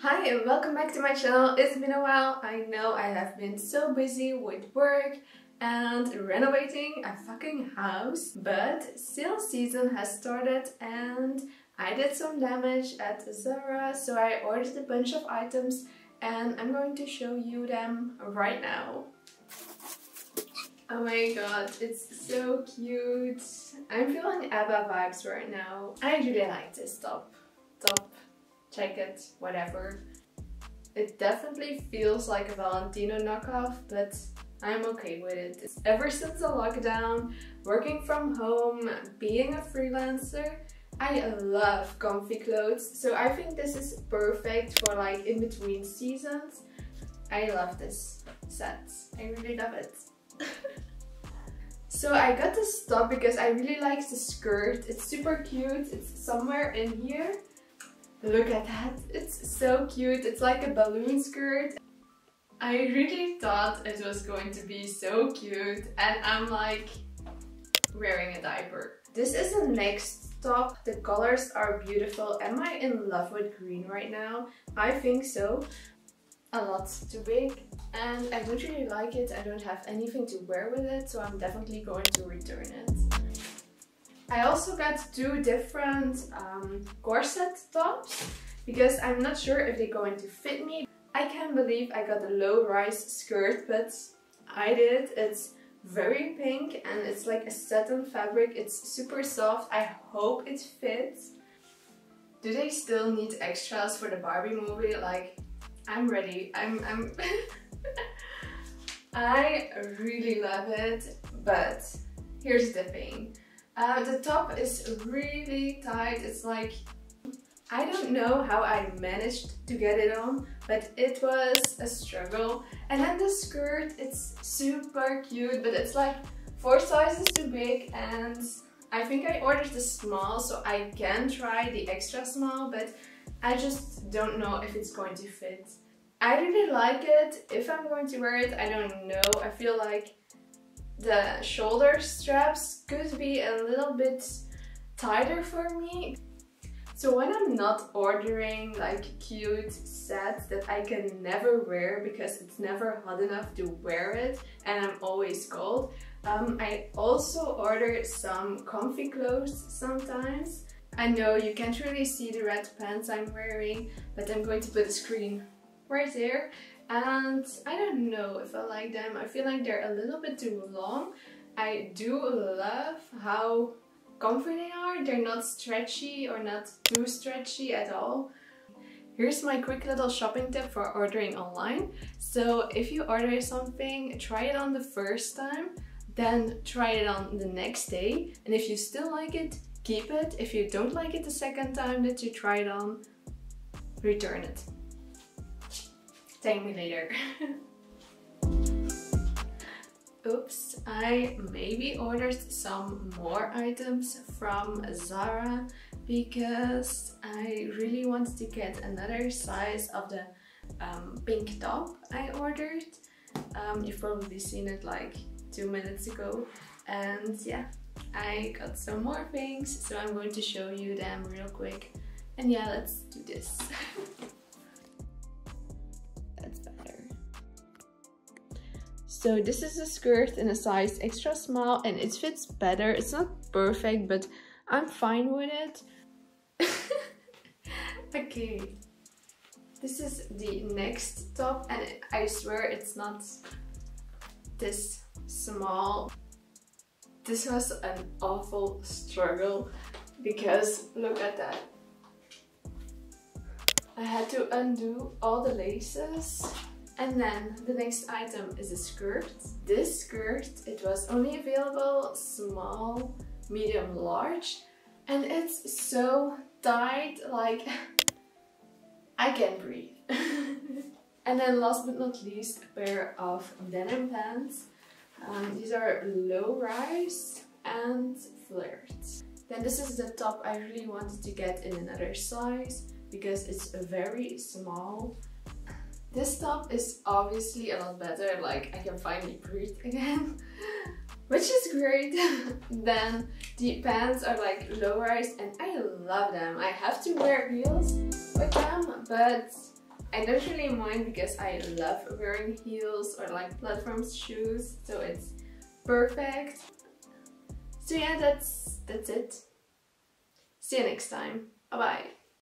Hi and welcome back to my channel. It's been a while. I know I have been so busy with work and renovating a fucking house, but sale season has started and I did some damage at Zara, so I ordered a bunch of items and I'm going to show you them right now. Oh my god, it's so cute. I'm feeling ABBA vibes right now. I really like this top, jacket, whatever. It definitely feels like a Valentino knockoff, but I'm okay with it. Ever since the lockdown, working from home, being a freelancer, I love comfy clothes. So I think this is perfect for like in between seasons. I love this set. I really love it. So I got this top because I really like the skirt. It's super cute. It's somewhere in here. Look at that. It's so cute. It's like a balloon skirt. I really thought it was going to be so cute and I'm like wearing a diaper. This is the next top. The colors are beautiful. Am I in love with green right now? I think so. A lot too big and I don't really like it. I don't have anything to wear with it, so I'm definitely going to return it. I also got two different corset tops because I'm not sure if they're going to fit me. I can't believe I got a low-rise skirt, but I did. It's very pink and it's like a satin fabric. It's super soft. I hope it fits. Do they still need extras for the Barbie movie? Like, I'm ready. I'm I really love it, but here's the thing. The top is really tight. It's like, I don't know how I managed to get it on, but it was a struggle. And then the skirt, it's super cute, but it's like 4 sizes too big, and I think I ordered the small, so I can try the extra small, but I just don't know if it's going to fit. I really like it. If I'm going to wear it, I don't know. I feel like the shoulder straps could be a little bit tighter for me. So when I'm not ordering like cute sets that I can never wear because it's never hot enough to wear it and I'm always cold, I also order some comfy clothes sometimes. I know you can't really see the red pants I'm wearing, but I'm going to put a screen right there. And I don't know if I like them. I feel like they're a little bit too long. I do love how comfy they are. They're not stretchy or not too stretchy at all. Here's my quick little shopping tip for ordering online. So if you order something, try it on the first time, then try it on the next day. And if you still like it, keep it. If you don't like it the second time that you try it on, return it. Thank me later. Oops, I maybe ordered some more items from Zara because I really wanted to get another size of the pink top I ordered. You've probably seen it like 2 minutes ago, and yeah, I got some more things, so I'm going to show you them real quick. And yeah, let's do this. That's better. So this is a skirt in a size extra small and it fits better. It's not perfect, but I'm fine with it. Okay, this is the next top and I swear it's not this small. This was an awful struggle because look at that. I had to undo all the laces. And then the next item is a skirt. This skirt, it was only available small, medium, large. And it's so tight, like I can't breathe. And then last but not least, a pair of denim pants. These are low rise and flared. Then this is the top I really wanted to get in another size because it's very small. This top is obviously a lot better, like I can finally breathe again, which is great. Then the pants are like low rise and I love them. I have to wear heels with them, but I don't really mind because I love wearing heels or like platform shoes, so it's perfect. So yeah, that's it. See you next time. Bye bye.